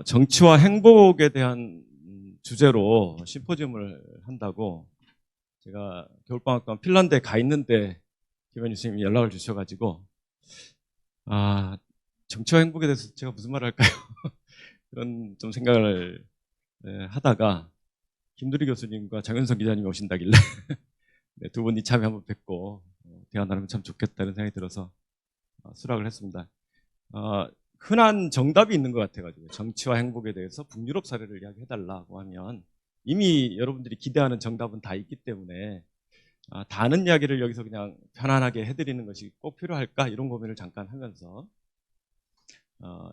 정치와 행복에 대한 주제로 심포지움을 한다고 제가 겨울방학 동안 핀란드에 가 있는데 김현희 선생님이 연락을 주셔가지고 정치와 행복에 대해서 제가 무슨 말을 할까요? 그런 좀 생각을 하다가 김두리 교수님과 장윤성 기자님이 오신다길래 네, 두 분이 참여 한번 뵙고 대화 나누면 참 좋겠다는 생각이 들어서 수락을 했습니다. 흔한 정답이 있는 것 같아가지고 정치와 행복에 대해서 북유럽 사례를 이야기해달라고 하면 이미 여러분들이 기대하는 정답은 다 있기 때문에 다 아는 이야기를 여기서 그냥 편안하게 해드리는 것이 꼭 필요할까 이런 고민을 잠깐 하면서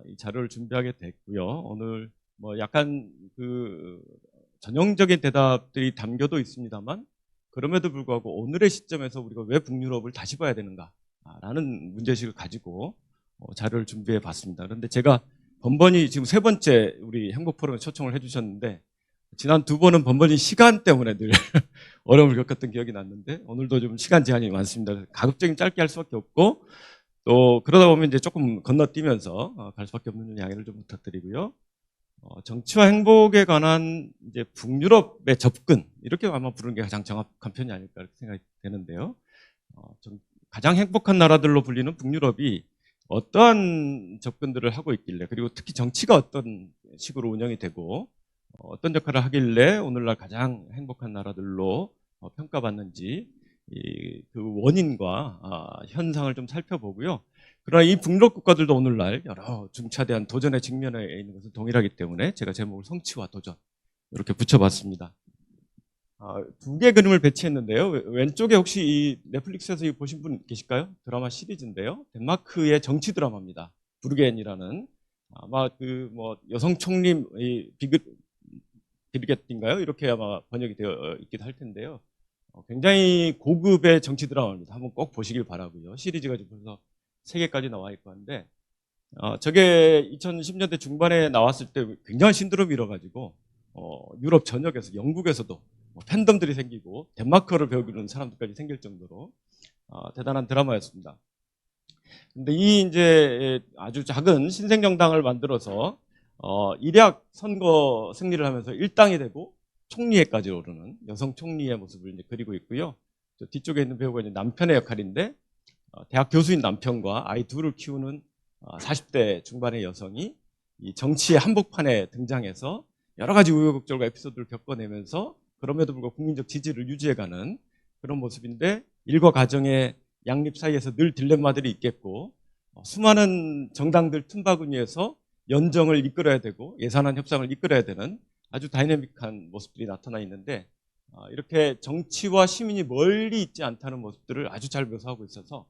이 자료를 준비하게 됐고요. 오늘 뭐 약간 그 전형적인 대답들이 담겨도 있습니다만 그럼에도 불구하고 오늘의 시점에서 우리가 왜 북유럽을 다시 봐야 되는가 라는 문제의식을 가지고 자료를 준비해 봤습니다. 그런데 제가 번번이 지금 세 번째 우리 행복포럼에 초청을 해주셨는데 지난 두 번은 번번이 시간 때문에 늘 어려움을 겪었던 기억이 났는데 오늘도 좀 시간 제한이 많습니다. 가급적이면 짧게 할 수밖에 없고 또 그러다 보면 이제 조금 건너뛰면서 갈 수밖에 없는 양해를 좀 부탁드리고요. 정치와 행복에 관한 이제 북유럽의 접근 이렇게 아마 부르는 게 가장 정확한 편이 아닐까 이렇게 생각이 되는데요. 가장 행복한 나라들로 불리는 북유럽이 어떠한 접근들을 하고 있길래 그리고 특히 정치가 어떤 식으로 운영이 되고 어떤 역할을 하길래 오늘날 가장 행복한 나라들로 평가받는지 그 원인과 현상을 좀 살펴보고요. 그러나 이 북유럽 국가들도 오늘날 여러 중차대한 도전에 직면해 있는 것은 동일하기 때문에 제가 제목을 성취와 도전 이렇게 붙여봤습니다. 두 개의 그림을 배치했는데요. 왼쪽에 혹시 이 넷플릭스에서 보신 분 계실까요? 드라마 시리즈인데요. 덴마크의 정치 드라마입니다. 부르겐이라는 아마 그 뭐 여성 총리 비르게트인가요? 이렇게 아마 번역이 되어 있기도 할 텐데요. 굉장히 고급의 정치 드라마입니다. 한번 꼭 보시길 바라고요. 시리즈가 지금 벌써 3개까지 나와 있고 한데 저게 2010년대 중반에 나왔을 때 굉장한 신드롬이 일어가지고 유럽 전역에서 영국에서도 팬덤들이 생기고 덴마크어를 배우는 사람들까지 생길 정도로 대단한 드라마였습니다. 근데 이 이제 아주 작은 신생정당을 만들어서 일약 선거 승리를 하면서 일당이 되고 총리에까지 오르는 여성 총리의 모습을 이제 그리고 있고요. 저 뒤쪽에 있는 배우가 이제 남편의 역할인데 대학 교수인 남편과 아이 둘을 키우는 40대 중반의 여성이 이 정치의 한복판에 등장해서 여러 가지 우여곡절과 에피소드를 겪어내면서 그럼에도 불구하고 국민적 지지를 유지해가는 그런 모습인데 일과 가정의 양립 사이에서 늘 딜레마들이 있겠고 수많은 정당들 틈바구니에서 연정을 이끌어야 되고 예산안 협상을 이끌어야 되는 아주 다이내믹한 모습들이 나타나 있는데 이렇게 정치와 시민이 멀리 있지 않다는 모습들을 아주 잘 묘사하고 있어서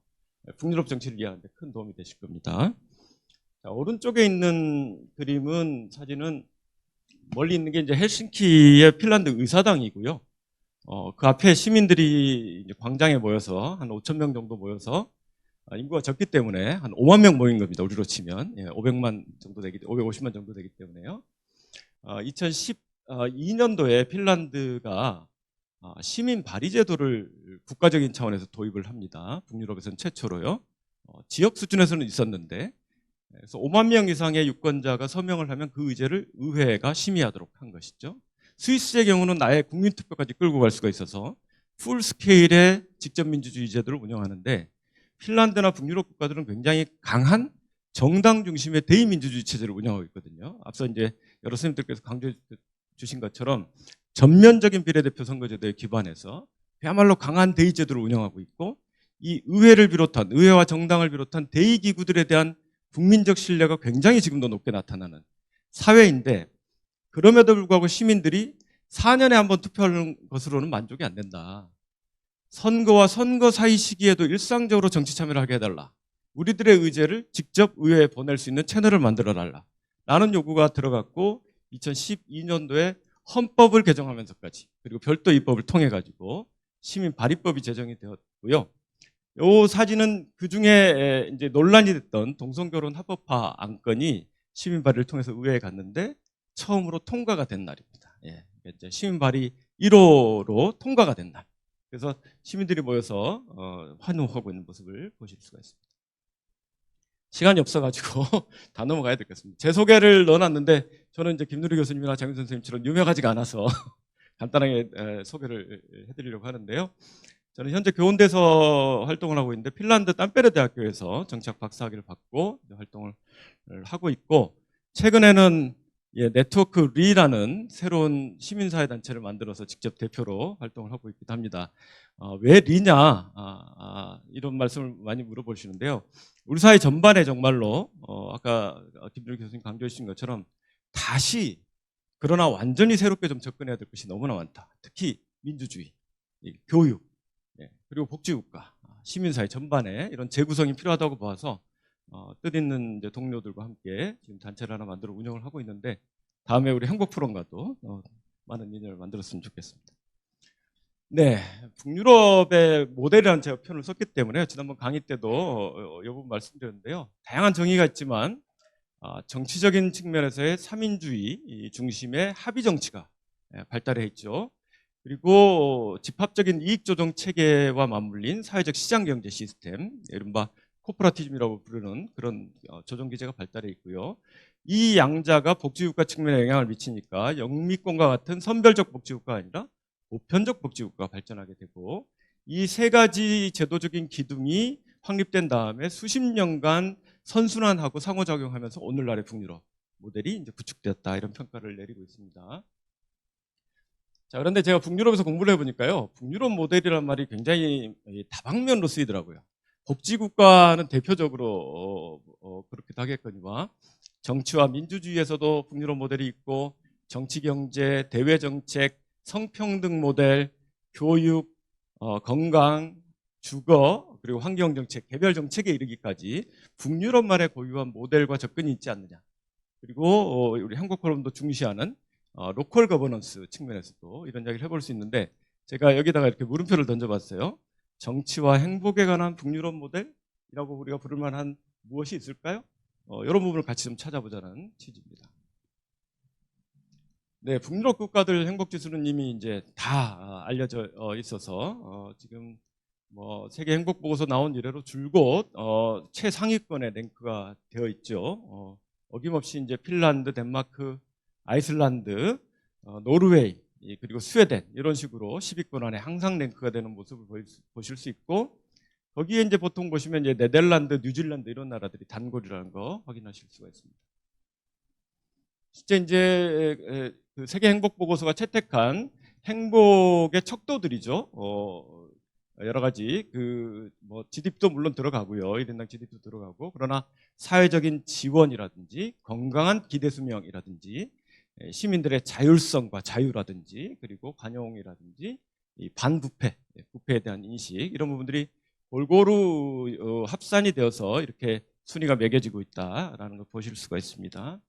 북유럽 정치를 이해하는 데 큰 도움이 되실 겁니다. 자, 오른쪽에 있는 그림은 사진은 멀리 있는 게 이제 헬싱키의 핀란드 의사당이고요. 그 앞에 시민들이 이제 광장에 모여서 한 5,000명 정도 모여서 인구가 적기 때문에 한 5만 명 모인 겁니다. 우리로 치면 500만 정도 되기 550만 정도 되기 때문에요. 2012년도에 핀란드가 시민 발의 제도를 국가적인 차원에서 도입을 합니다. 북유럽에서는 최초로요. 지역 수준에서는 있었는데 그래서 5만 명 이상의 유권자가 서명을 하면 그 의제를 의회가 심의하도록 한 것이죠. 스위스의 경우는 아예 국민투표까지 끌고 갈 수가 있어서 풀스케일의 직접민주주의 제도를 운영하는데 핀란드나 북유럽 국가들은 굉장히 강한 정당 중심의 대의민주주의 체제를 운영하고 있거든요. 앞서 이제 여러 선생님들께서 강조해 주신 것처럼 전면적인 비례대표 선거제도에 기반해서 그야말로 강한 대의제도를 운영하고 있고 이 의회를 비롯한 의회와 정당을 비롯한 대의기구들에 대한 국민적 신뢰가 굉장히 지금도 높게 나타나는 사회인데 그럼에도 불구하고 시민들이 4년에 한 번 투표하는 것으로는 만족이 안 된다. 선거와 선거 사이 시기에도 일상적으로 정치 참여를 하게 해달라. 우리들의 의제를 직접 의회에 보낼 수 있는 채널을 만들어달라. 라는 요구가 들어갔고 2012년도에 헌법을 개정하면서까지 그리고 별도 입법을 통해 가지고 시민 발의법이 제정이 되었고요. 이 사진은 그 중에 이제 논란이 됐던 동성결혼 합법화 안건이 시민 발의를 통해서 의회에 갔는데 처음으로 통과가 된 날입니다. 이제 시민 발의 1호로 통과가 된 날. 그래서 시민들이 모여서 환호하고 있는 모습을 보실 수가 있습니다. 시간이 없어가지고 다 넘어가야 되겠습니다. 제 소개를 넣어놨는데 저는 이제 김누리 교수님이나 장윤 선생님처럼 유명하지가 않아서 간단하게 소개를 해드리려고 하는데요. 저는 현재 교원대에서 활동을 하고 있는데 핀란드 땀베레 대학교에서 정치학 박사학위를 받고 활동을 하고 있고, 최근에는 네트워크 리라는 새로운 시민사회 단체를 만들어서 직접 대표로 활동을 하고 있기도 합니다. 왜 리냐 이런 말씀을 많이 물어보시는데요. 우리 사회 전반에 정말로 아까 김준일 교수님 강조해 주신 것처럼 다시, 그러나 완전히 새롭게 좀 접근해야 될 것이 너무나 많다. 특히 민주주의, 교육, 그리고 복지국가, 시민사회 전반에 이런 재구성이 필요하다고 봐서 뜻있는 이제 동료들과 함께 지금 단체를 하나 만들어 운영을 하고 있는데, 다음에 우리 행복포럼과도 많은 인연을 만들었으면 좋겠습니다. 네, 북유럽의 모델이라는 제가 표현을 썼기 때문에 지난번 강의 때도 이 부분 말씀드렸는데요. 다양한 정의가 있지만 정치적인 측면에서의 삼인주의 중심의 합의 정치가 발달해 있죠. 그리고 집합적인 이익조정 체계와 맞물린 사회적 시장경제 시스템, 이른바 코퍼레티즘이라고 부르는 그런 조정기제가 발달해 있고요. 이 양자가 복지국가 측면에 영향을 미치니까 영미권과 같은 선별적 복지국가가 아니라 보편적 복지국가가 발전하게 되고, 이 세 가지 제도적인 기둥이 확립된 다음에 수십 년간 선순환하고 상호작용하면서 오늘날의 북유럽 모델이 이제 구축되었다, 이런 평가를 내리고 있습니다. 자, 그런데 제가 북유럽에서 공부를 해보니까요, 북유럽 모델이란 말이 굉장히 다방면으로 쓰이더라고요. 복지국가는 대표적으로 그렇게 하겠거니와 정치와 민주주의에서도 북유럽 모델이 있고, 정치경제, 대외정책, 성평등 모델, 교육, 건강, 주거, 그리고 환경정책, 개별정책에 이르기까지 북유럽만의 고유한 모델과 접근이 있지 않느냐. 그리고 우리 한국포럼도 중시하는 로컬 거버넌스 측면에서도 이런 이야기를 해볼 수 있는데, 제가 여기다가 이렇게 물음표를 던져봤어요. 정치와 행복에 관한 북유럽 모델이라고 우리가 부를 만한 무엇이 있을까요? 이런 부분을 같이 좀 찾아보자는 취지입니다. 네, 북유럽 국가들 행복지수는 이미 이제 다 알려져 있어서 지금 뭐 세계 행복 보고서 나온 이래로 줄곧 최상위권에 랭크가 되어 있죠. 어김없이 이제 핀란드, 덴마크, 아이슬란드, 노르웨이, 그리고 스웨덴, 이런 식으로 10위권 안에 항상 랭크가 되는 모습을 보실 수 있고, 거기에 이제 보통 보시면 이제 네덜란드, 뉴질랜드 이런 나라들이 단골이라는 거 확인하실 수가 있습니다. 실제 이제 그 세계 행복 보고서가 채택한 행복의 척도들이죠. 여러 가지 뭐 GDP도 물론 들어가고요. 1인당 GDP도 들어가고, 그러나 사회적인 지원이라든지 건강한 기대 수명이라든지 시민들의 자율성과 자유라든지, 그리고 관용이라든지 이 반부패, 부패에 대한 인식, 이런 부분들이 골고루 합산이 되어서 이렇게 순위가 매겨지고 있다라는 걸 보실 수가 있습니다.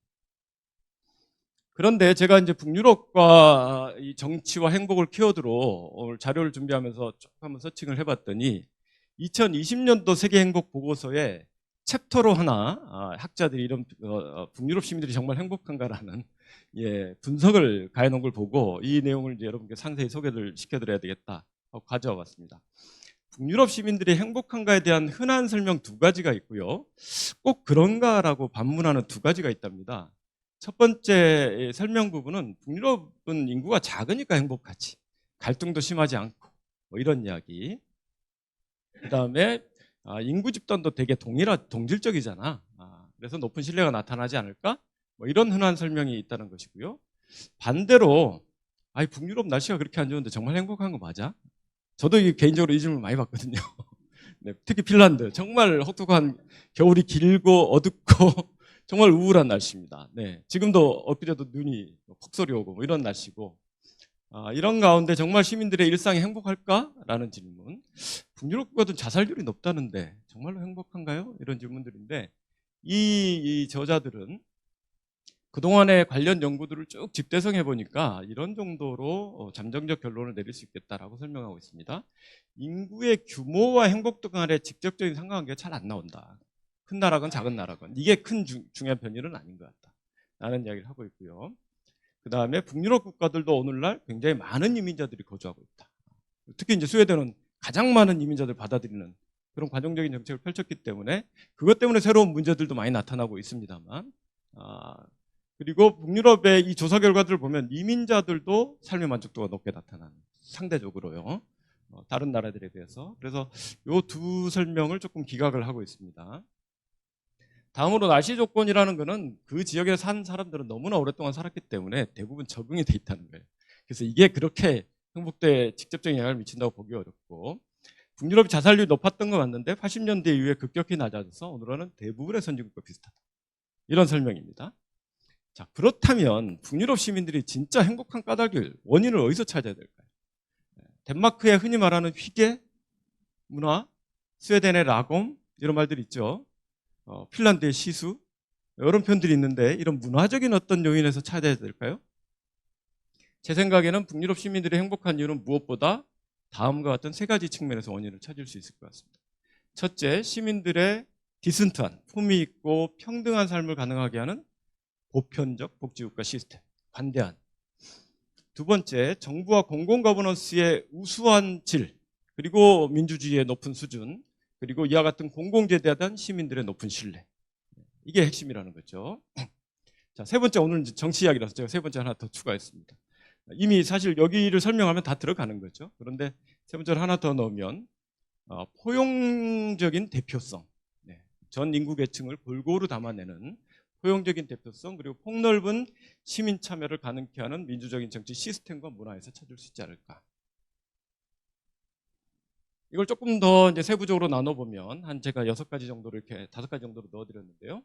그런데 제가 이제 북유럽과 이 정치와 행복을 키워드로 오늘 자료를 준비하면서 쭉 한번 서칭을 해봤더니 2020년도 세계 행복 보고서에 챕터로 하나 학자들이 이런 북유럽 시민들이 정말 행복한가라는 분석을 가해놓은 걸 보고 이 내용을 이제 여러분께 상세히 소개를 시켜드려야 되겠다 하고 가져와 봤습니다. 북유럽 시민들이 행복한가에 대한 흔한 설명 두 가지가 있고요. 꼭 그런가라고 반문하는 두 가지가 있답니다. 첫 번째 설명 부분은 북유럽은 인구가 작으니까 행복하지, 갈등도 심하지 않고, 뭐 이런 이야기. 그 다음에 인구 집단도 되게 동질적이잖아. 그래서 높은 신뢰가 나타나지 않을까? 뭐 이런 흔한 설명이 있다는 것이고요. 반대로 북유럽 날씨가 그렇게 안 좋은데 정말 행복한 거 맞아? 저도 개인적으로 이 질문 많이 받거든요. 네, 특히 핀란드 정말 혹독한 겨울이 길고 어둡고 정말 우울한 날씨입니다. 네, 지금도 엊그제도 눈이 폭설이 오고 뭐 이런 날씨고, 이런 가운데 정말 시민들의 일상이 행복할까라는 질문. 북유럽 국가들은 자살률이 높다는데 정말로 행복한가요? 이런 질문들인데, 이 저자들은 그동안의 관련 연구들을 쭉 집대성해 보니까 이런 정도로 잠정적 결론을 내릴 수 있겠다라고 설명하고 있습니다. 인구의 규모와 행복도 간의 직접적인 상관관계가 잘 안 나온다. 큰 나라건 작은 나라건 이게 큰 중요한 변이는 아닌 것 같다 라는 이야기를 하고 있고요. 그 다음에 북유럽 국가들도 오늘날 굉장히 많은 이민자들이 거주하고 있다. 특히 이제 스웨덴은 가장 많은 이민자들 받아들이는 그런 관용적인 정책을 펼쳤기 때문에 그것 때문에 새로운 문제들도 많이 나타나고 있습니다만, 그리고 북유럽의 이 조사 결과들을 보면 이민자들도 삶의 만족도가 높게 나타나는, 상대적으로요, 다른 나라들에 비해서. 그래서 이 두 설명을 조금 기각을 하고 있습니다. 다음으로 날씨 조건이라는 거는 그 지역에 산 사람들은 너무나 오랫동안 살았기 때문에 대부분 적응이 돼 있다는 거예요. 그래서 이게 그렇게 행복도에 직접적인 영향을 미친다고 보기 어렵고, 북유럽이 자살률이 높았던 건 맞는데 80년대 이후에 급격히 낮아져서 오늘은 대부분의 선진국과 비슷하다. 이런 설명입니다. 자, 그렇다면 북유럽 시민들이 진짜 행복한 까닭을, 원인을 어디서 찾아야 될까요? 덴마크의 흔히 말하는 휘게 문화, 스웨덴의 라곰, 이런 말들이 있죠. 핀란드의 시수, 이런 표현들이 있는데 이런 문화적인 어떤 요인에서 찾아야 될까요? 제 생각에는 북유럽 시민들이 행복한 이유는 무엇보다 다음과 같은 세 가지 측면에서 원인을 찾을 수 있을 것 같습니다. 첫째, 시민들의 디센트한, 품위 있고 평등한 삶을 가능하게 하는 보편적 복지국가 시스템, 관대한. 두 번째, 정부와 공공 거버넌스의 우수한 질, 그리고 민주주의의 높은 수준, 그리고 이와 같은 공공재대에 대한 시민들의 높은 신뢰. 이게 핵심이라는 거죠. 자, 세 번째, 오늘은 정치 이야기라서 제가 세 번째 하나 더 추가했습니다. 이미 사실 여기를 설명하면 다 들어가는 거죠. 그런데 세 번째를 하나 더 넣으면 포용적인 대표성, 전 인구 계층을 골고루 담아내는 포용적인 대표성, 그리고 폭넓은 시민 참여를 가능케 하는 민주적인 정치 시스템과 문화에서 찾을 수 있지 않을까. 이걸 조금 더 이제 세부적으로 나눠보면 한 제가 6가지 정도로 이렇게 5가지 정도로 넣어드렸는데요.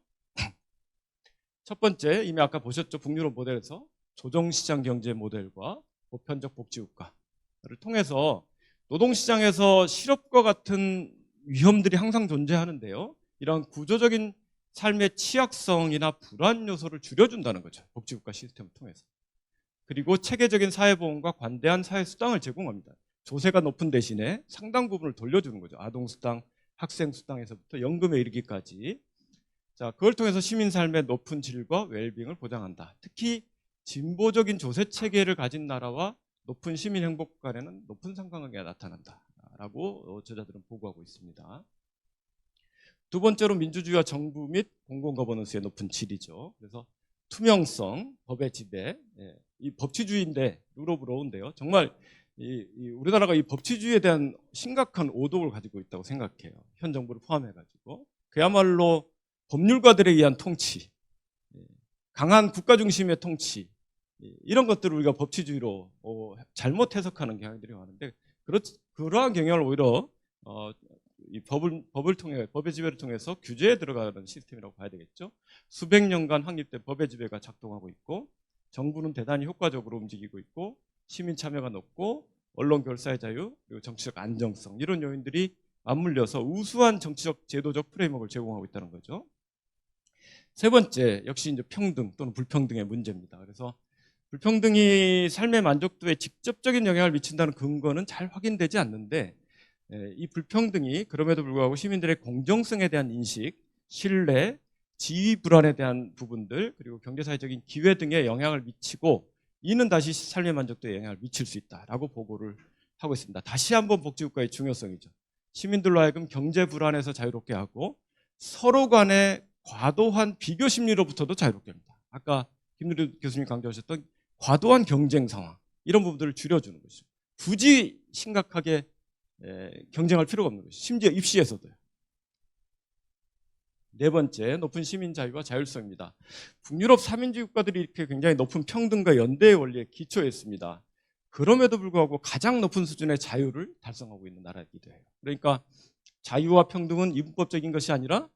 첫 번째, 이미 아까 보셨죠. 북유럽 모델에서 조정시장 경제 모델과 보편적 복지국가를 통해서 노동시장에서 실업과 같은 위험들이 항상 존재하는데요. 이런 구조적인 삶의 취약성이나 불안 요소를 줄여준다는 거죠. 복지국가 시스템을 통해서. 그리고 체계적인 사회보험과 관대한 사회수당을 제공합니다. 조세가 높은 대신에 상당 부분을 돌려주는 거죠. 아동수당, 학생수당에서부터 연금에 이르기까지. 자, 그걸 통해서 시민 삶의 높은 질과 웰빙을 보장한다. 특히 진보적인 조세 체계를 가진 나라와 높은 시민 행복 간에는 높은 상관관계가 나타난다라고 저자들은 보고하고 있습니다. 두 번째로 민주주의와 정부 및 공공거버넌스의 높은 질이죠. 그래서 투명성, 법의 지배, 이 법치주의인데 유럽으로운데요. 정말 우리나라가 이 법치주의에 대한 심각한 오독을 가지고 있다고 생각해요. 현 정부를 포함해가지고 그야말로 법률가들에 의한 통치, 강한 국가 중심의 통치, 이런 것들을 우리가 법치주의로 잘못 해석하는 경향들이 많은데 그러한 경향을 오히려 이 법을 통해, 법의 지배를 통해서 규제에 들어가는 시스템이라고 봐야 되겠죠. 수백 년간 확립된 법의 지배가 작동하고 있고, 정부는 대단히 효과적으로 움직이고 있고, 시민 참여가 높고, 언론 결사의 자유, 그리고 정치적 안정성, 이런 요인들이 맞물려서 우수한 정치적 제도적 프레임워크를 제공하고 있다는 거죠. 세 번째, 역시 이제 평등 또는 불평등의 문제입니다. 그래서 불평등이 삶의 만족도에 직접적인 영향을 미친다는 근거는 잘 확인되지 않는데, 이 불평등이 그럼에도 불구하고 시민들의 공정성에 대한 인식, 신뢰, 지위 불안에 대한 부분들, 그리고 경제사회적인 기회 등에 영향을 미치고, 이는 다시 삶의 만족도에 영향을 미칠 수 있다라고 보고를 하고 있습니다. 다시 한번 복지국가의 중요성이죠. 시민들로 하여금 경제 불안에서 자유롭게 하고 서로 간의 과도한 비교 심리로부터도 자유롭게 합니다. 아까 김누리 교수님 강조하셨던 과도한 경쟁 상황, 이런 부분들을 줄여주는 것이죠. 굳이 심각하게 경쟁할 필요가 없는 것이죠. 심지어 입시에서도요. 네 번째, 높은 시민 자유와 자율성입니다. 북유럽 3인주의 국가들이 이렇게 굉장히 높은 평등과 연대의 원리에 기초했습니다. 그럼에도 불구하고 가장 높은 수준의 자유를 달성하고 있는 나라이기도 해요. 그러니까 자유와 평등은 이분법적인 것이 아니라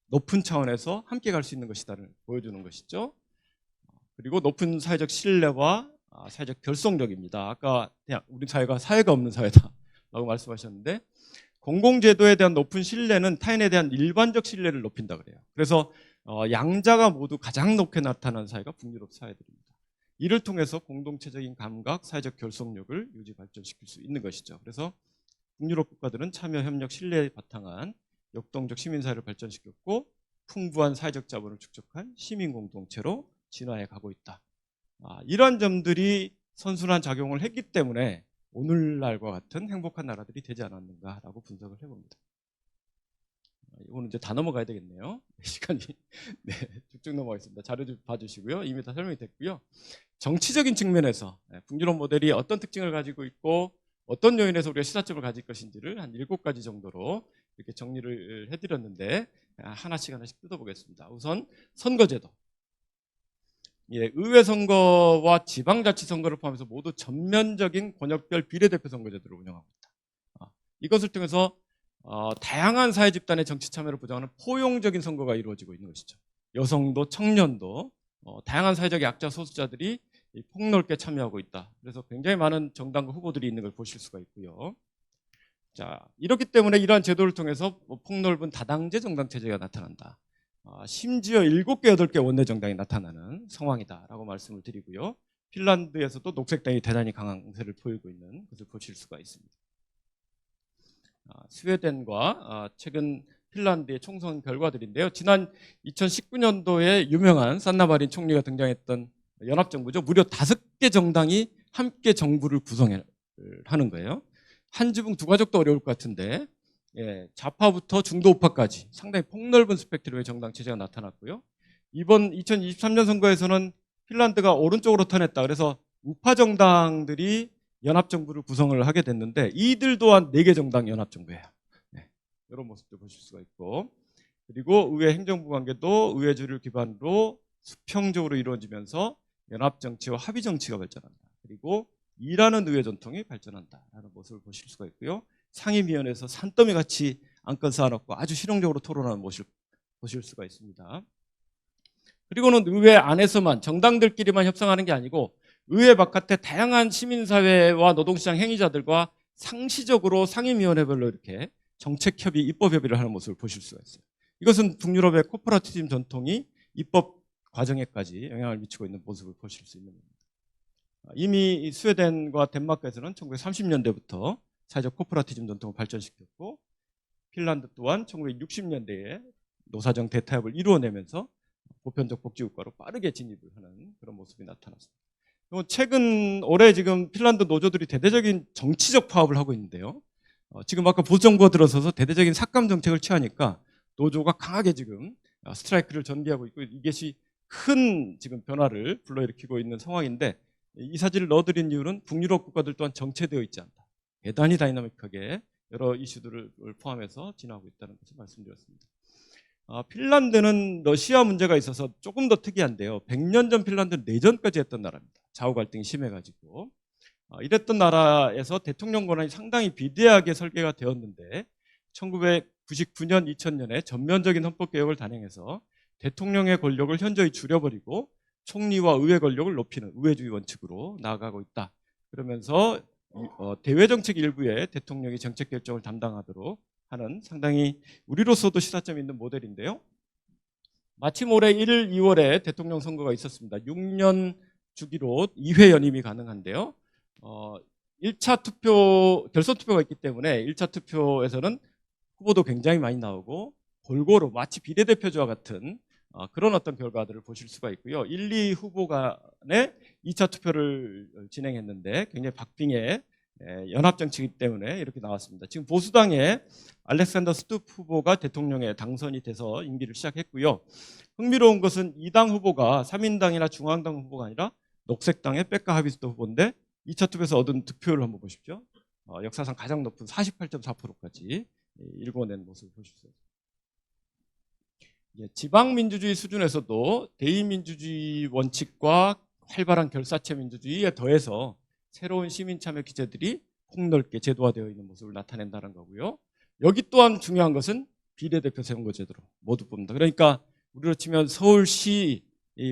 높은 차원에서 함께 갈 수 있는 것이다를 보여주는 것이죠. 그리고 높은 사회적 신뢰와 사회적 결속력입니다. 아까 우리 사회가 사회가 없는 사회다라고 말씀하셨는데, 공공제도에 대한 높은 신뢰는 타인에 대한 일반적 신뢰를 높인다 그래요. 그래서 양자가 모두 가장 높게 나타나는 사회가 북유럽 사회들입니다. 이를 통해서 공동체적인 감각, 사회적 결속력을 유지 발전시킬 수 있는 것이죠. 그래서 북유럽 국가들은 참여, 협력, 신뢰에 바탕한 역동적 시민사회를 발전시켰고 풍부한 사회적 자본을 축적한 시민 공동체로 진화해 가고 있다. 이러한 점들이 선순환 작용을 했기 때문에 오늘날과 같은 행복한 나라들이 되지 않았는가라고 분석을 해봅니다. 이거는 이제 다 넘어가야 되겠네요. 시간이 네, 쭉쭉 넘어가겠습니다. 자료 좀 봐주시고요. 이미 다 설명이 됐고요. 정치적인 측면에서 북유럽 모델이 어떤 특징을 가지고 있고 어떤 요인에서 우리가 시사점을 가질 것인지를 한 7가지 정도로 이렇게 정리를 해드렸는데 하나씩 뜯어보겠습니다. 우선 선거제도. 예, 의회 선거와 지방자치 선거를 포함해서 모두 전면적인 권역별 비례대표 선거제도를 운영하고 있다. 이것을 통해서 다양한 사회 집단의 정치 참여를 보장하는 포용적인 선거가 이루어지고 있는 것이죠. 여성도 청년도 다양한 사회적 약자 소수자들이 폭넓게 참여하고 있다. 그래서 굉장히 많은 정당과 후보들이 있는 걸 보실 수가 있고요. 자, 이렇기 때문에 이러한 제도를 통해서 폭넓은 다당제 정당 체제가 나타난다. 심지어 7개, 8개 원내 정당이 나타나는 상황이다라고 말씀을 드리고요. 핀란드에서도 녹색당이 대단히 강한 강세를 보이고 있는 것을 보실 수가 있습니다. 스웨덴과 최근 핀란드의 총선 결과들인데요. 지난 2019년도에 유명한 산나 마린 총리가 등장했던 연합정부죠. 무려 5개 정당이 함께 정부를 구성하는 거예요. 한 지붕 두 가족도 어려울 것 같은데 예, 좌파부터 중도 우파까지 상당히 폭넓은 스펙트럼의 정당 체제가 나타났고요. 이번 2023년 선거에서는 핀란드가 오른쪽으로 턴했다. 그래서 우파 정당들이 연합정부를 구성을 하게 됐는데 이들 또한 4개 정당 연합정부예요. 네, 이런 모습도 보실 수가 있고 그리고 의회 행정부 관계도 의회주를 기반으로 수평적으로 이루어지면서 연합정치와 합의정치가 발전한다. 그리고 일하는 의회 전통이 발전한다라는 모습을 보실 수가 있고요. 상임위원회에서 산더미 같이 안건 쌓아놓고 아주 실용적으로 토론하는 모습을 보실 수가 있습니다. 그리고는 의회 안에서만 정당들끼리만 협상하는 게 아니고 의회 바깥에 다양한 시민사회와 노동시장 행위자들과 상시적으로 상임위원회별로 이렇게 정책협의, 입법협의를 하는 모습을 보실 수가 있어요. 이것은 북유럽의 코퍼레티즘 전통이 입법 과정에까지 영향을 미치고 있는 모습을 보실 수 있는 겁니다. 이미 스웨덴과 덴마크에서는 1930년대부터 사회적 코퍼레티즘 전통을 발전시켰고 핀란드 또한 1960년대에 노사정 대타협을 이루어내면서 보편적 복지국가로 빠르게 진입을 하는 그런 모습이 나타났습니다. 최근 올해 지금 핀란드 노조들이 대대적인 정치적 파업을 하고 있는데요. 지금 아까 보수정부가 들어서서 대대적인 삭감 정책을 취하니까 노조가 강하게 지금 스트라이크를 전개하고 있고 이것이 큰 지금 변화를 불러일으키고 있는 상황인데 이 사진을 넣어드린 이유는 북유럽 국가들 또한 정체되어 있지 않다. 대단히 다이나믹하게 여러 이슈들을 포함해서 진화하고 있다는 것을 말씀드렸습니다. 핀란드는 러시아 문제가 있어서 조금 더 특이한데요. 100년 전 핀란드는 내전까지 했던 나라입니다. 좌우 갈등이 심해가지고. 이랬던 나라에서 대통령 권한이 상당히 비대하게 설계가 되었는데 1999년, 2000년에 전면적인 헌법개혁을 단행해서 대통령의 권력을 현저히 줄여버리고 총리와 의회 권력을 높이는 의회주의 원칙으로 나아가고 있다. 그러면서 대외정책 일부에 대통령이 정책 결정을 담당하도록 하는 상당히 우리로서도 시사점이 있는 모델인데요. 마침 올해 1월, 2월에 대통령 선거가 있었습니다. 6년 주기로 2회 연임이 가능한데요. 1차 투표, 결선 투표가 있기 때문에 1차 투표에서는 후보도 굉장히 많이 나오고 골고루 마치 비례대표제와 같은 그런 어떤 결과들을 보실 수가 있고요. 1, 2 후보 간에 2차 투표를 진행했는데 굉장히 박빙의 연합정치이기 때문에 이렇게 나왔습니다. 지금 보수당의 알렉산더 스투프 후보가 대통령에 당선이 돼서 임기를 시작했고요. 흥미로운 것은 2당 후보가 3인당이나 중앙당 후보가 아니라 녹색당의 백가 하비스트 후보인데 2차 투표에서 얻은 득표율을 한번 보십시오. 역사상 가장 높은 48.4%까지 일궈낸 모습을 보실 수 있습니다. 지방민주주의 수준에서도 대의민주주의 원칙과 활발한 결사체 민주주의에 더해서 새로운 시민참여 기제들이 폭넓게 제도화되어 있는 모습을 나타낸다는 거고요. 여기 또한 중요한 것은 비례대표 선거제도로 모두 뽑는다. 그러니까 우리로 치면 서울시,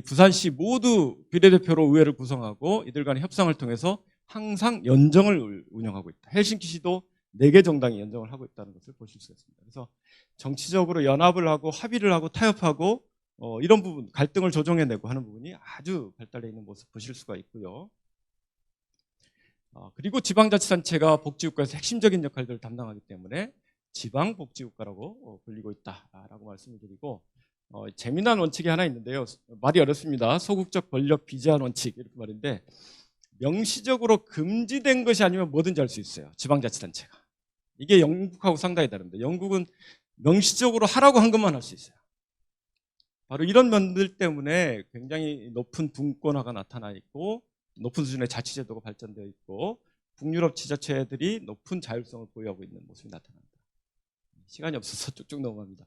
부산시 모두 비례대표로 의회를 구성하고 이들 간의 협상을 통해서 항상 연정을 운영하고 있다. 헬싱키시도 4개 정당이 연정을 하고 있다는 것을 보실 수 있습니다. 그래서 정치적으로 연합을 하고 합의를 하고 타협하고 이런 부분, 갈등을 조정해내고 하는 부분이 아주 발달되어 있는 모습 보실 수가 있고요. 그리고 지방자치단체가 복지국가에서 핵심적인 역할들을 담당하기 때문에 지방복지국가라고 불리고 있다라고 말씀을 드리고 재미난 원칙이 하나 있는데요. 말이 어렵습니다. 소극적 권력 비제한 원칙 이렇게 말인데 명시적으로 금지된 것이 아니면 뭐든지 할 수 있어요. 지방자치단체가. 이게 영국하고 상당히 다릅니다. 영국은 명시적으로 하라고 한 것만 할 수 있어요. 바로 이런 면들 때문에 굉장히 높은 분권화가 나타나 있고 높은 수준의 자치제도가 발전되어 있고 북유럽 지자체들이 높은 자율성을 보유하고 있는 모습이 나타납니다. 시간이 없어서 쭉쭉 넘어갑니다.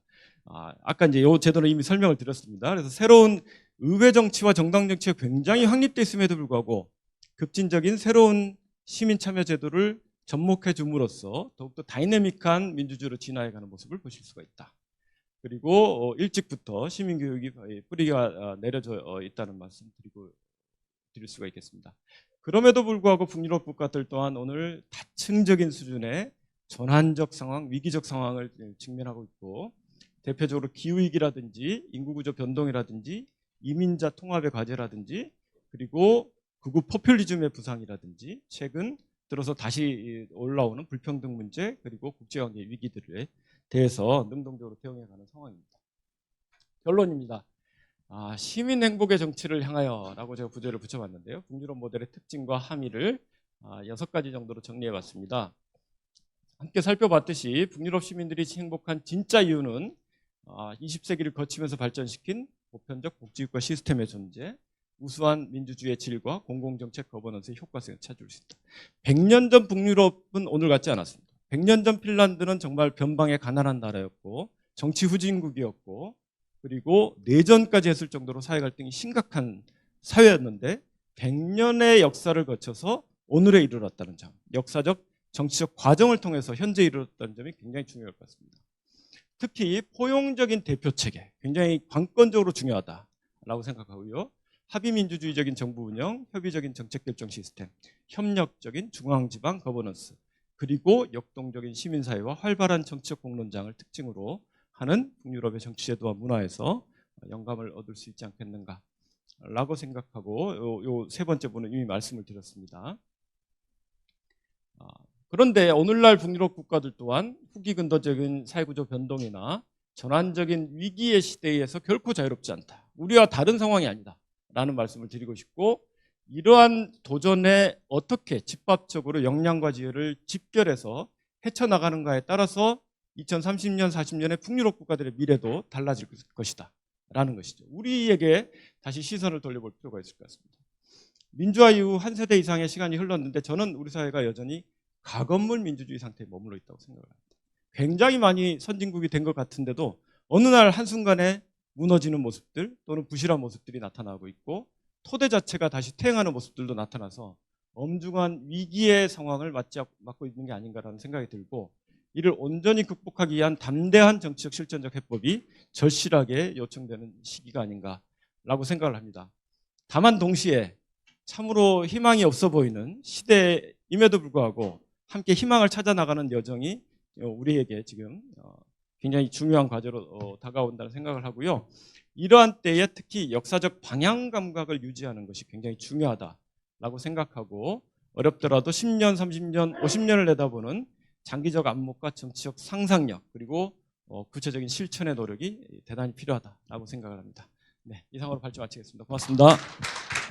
아까 이제 이 제도는 이미 설명을 드렸습니다. 그래서 새로운 의회 정치와 정당 정치가 굉장히 확립되어 있음에도 불구하고 급진적인 새로운 시민 참여 제도를 접목해 줌으로써 더욱더 다이내믹한 민주주의로 진화해가는 모습을 보실 수가 있다. 그리고 일찍부터 시민교육이 뿌리가 내려져 있다는 말씀 드릴 수가 있겠습니다. 그럼에도 불구하고 북유럽 국가들 또한 오늘 다층적인 수준의 전환적 상황, 위기적 상황을 직면하고 있고 대표적으로 기후위기라든지 인구구조 변동이라든지 이민자 통합의 과제라든지 그리고 극우 포퓰리즘의 부상이라든지 최근 들어서 다시 올라오는 불평등 문제 그리고 국제관계 위기들에 대해서 능동적으로 대응해가는 상황입니다. 결론입니다. 시민 행복의 정치를 향하여 라고 제가 부제를 붙여봤는데요. 북유럽 모델의 특징과 함의를 6가지 정도로 정리해봤습니다. 함께 살펴봤듯이 북유럽 시민들이 행복한 진짜 이유는 20세기를 거치면서 발전시킨 보편적 복지국가 시스템의 존재, 우수한 민주주의의 질과 공공정책 거버넌스의 효과성을 찾을 수 있다. 100년 전 북유럽은 오늘 같지 않았습니다. 100년 전 핀란드는 정말 변방의 가난한 나라였고 정치 후진국이었고 그리고 내전까지 했을 정도로 사회 갈등이 심각한 사회였는데 100년의 역사를 거쳐서 오늘에 이르렀다는 점, 역사적 정치적 과정을 통해서 현재 이르렀다는 점이 굉장히 중요할 것 같습니다. 특히 포용적인 대표체계, 굉장히 관건적으로 중요하다라고 생각하고요. 합의민주주의적인 정부 운영, 협의적인 정책결정 시스템, 협력적인 중앙지방 거버넌스, 그리고 역동적인 시민사회와 활발한 정치적 공론장을 특징으로 하는 북유럽의 정치제도와 문화에서 영감을 얻을 수 있지 않겠는가라고 생각하고 요 세 번째 부분은 이미 말씀을 드렸습니다. 그런데 오늘날 북유럽 국가들 또한 후기 근더적인 사회구조 변동이나 전환적인 위기의 시대에서 결코 자유롭지 않다. 우리와 다른 상황이 아니다. 라는 말씀을 드리고 싶고 이러한 도전에 어떻게 집합적으로 역량과 지혜를 집결해서 헤쳐나가는가에 따라서 2030년, 40년의 북유럽 국가들의 미래도 달라질 것이다. 라는 것이죠. 우리에게 다시 시선을 돌려볼 필요가 있을 것 같습니다. 민주화 이후 한 세대 이상의 시간이 흘렀는데 저는 우리 사회가 여전히 가건물 민주주의 상태에 머물러 있다고 생각을 합니다. 굉장히 많이 선진국이 된 것 같은데도 어느 날 한순간에 무너지는 모습들 또는 부실한 모습들이 나타나고 있고 토대 자체가 다시 퇴행하는 모습들도 나타나서 엄중한 위기의 상황을 맞고 있는 게 아닌가라는 생각이 들고 이를 온전히 극복하기 위한 담대한 정치적 실천적 해법이 절실하게 요청되는 시기가 아닌가라고 생각을 합니다. 다만 동시에 참으로 희망이 없어 보이는 시대임에도 불구하고 함께 희망을 찾아 나가는 여정이 우리에게 지금 굉장히 중요한 과제로 다가온다는 생각을 하고요. 이러한 때에 특히 역사적 방향 감각을 유지하는 것이 굉장히 중요하다라고 생각하고 어렵더라도 10년, 30년, 50년을 내다보는 장기적 안목과 정치적 상상력 그리고 구체적인 실천의 노력이 대단히 필요하다라고 생각을 합니다. 네, 이상으로 발표 마치겠습니다. 고맙습니다.